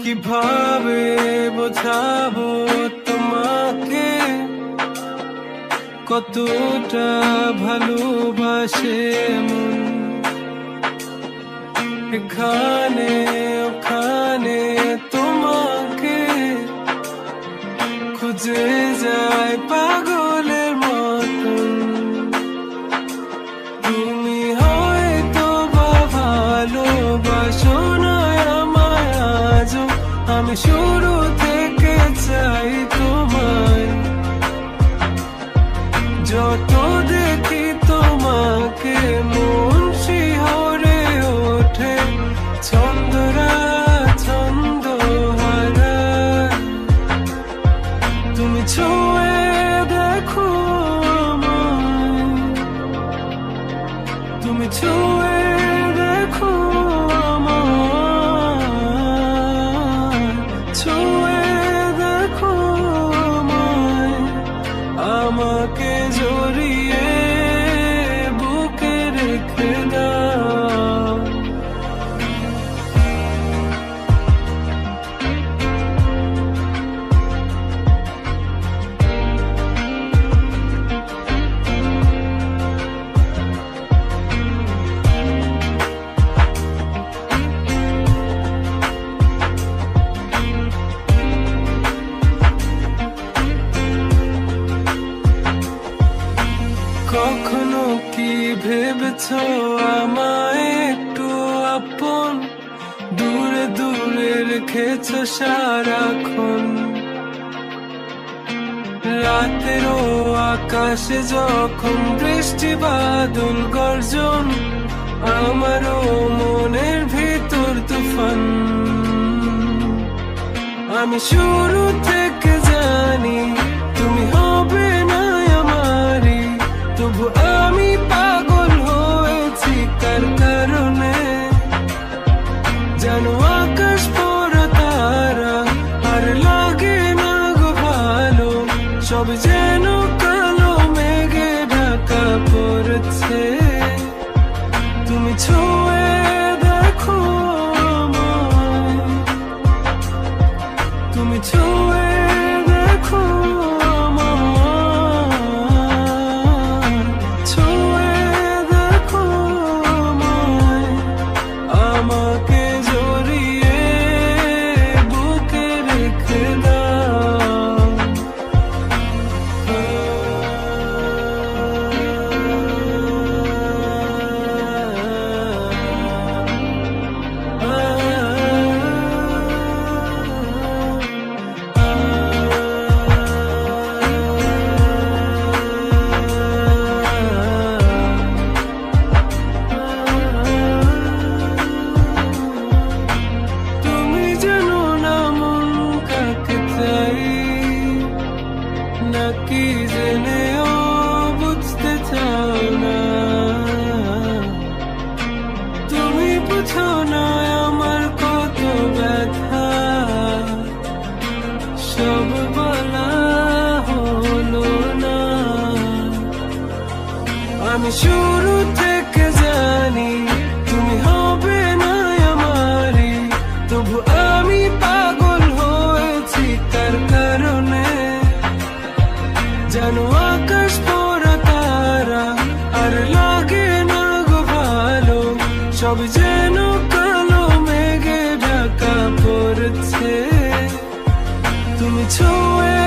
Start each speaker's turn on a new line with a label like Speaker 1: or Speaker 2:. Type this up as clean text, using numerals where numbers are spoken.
Speaker 1: কিভাবে বোঝাবো তোমাকে কতটা ভালোবাসে মন, এখানে ওখানে তোমাকে খুঁজে যায় পাগলের মতন। তুমি হয়তো বা ভালোবাসো না আমায় আজও, আমি শুরু থেকে চাই তোমায়। যত দেখি তোমাকে মন শিহরে ওঠে, ছন্দরা ছন্দ হারায়। তুমি ছুঁয়ে দেখো আমায়, তুমি ছুঁয়ে দেখো আমায়, ছুঁয়ে দেখো আমায়, আমাকে জড়িয়ে বুকে রেখে দাও। কখনো কি ভেবেছো আমায় একটু আপন, দূরে দূরে রেখেছো সারাক্ষণ। রাতেরও আকাশে যখন বৃষ্টি বাদল গর্জন, আমারও মনের ভিতর তুফান। আমি শুরু থেকে জানি তুমি হবে না আমারই, তবু আমি পাগল হয়েছি কার কারণে। জানো আকাশ পড়া তারা আর লাগে না গো ভালো, সব যেন কালো মেঘে ঢাকা পড়েছে। তুমি ছুঁয়ে দেখো আমায়, তুমি ছুঁয়ে দেখো আমায়, ছুঁয়ে দেখো আমায়, আমাকে জড়িয়ে বুকে রেখে দাও। তুমি জানো না মন কাকে চাই, নাকি জেনেও বুঝতে চাও না। তুমি বুঝো না আমার কত ব্যথা, সব বলা হলো না। আমি শুরু থেকে জানি তুমি হবে না আমারই, তবু আমি পাগল হয়েছি কার কারণে। জানো আকাশ পড়া তারা আর লাগে না গো ভালো, সব যেন কালো মেঘে ঢাকা পড়েছে। তুমি ছুঁয়ে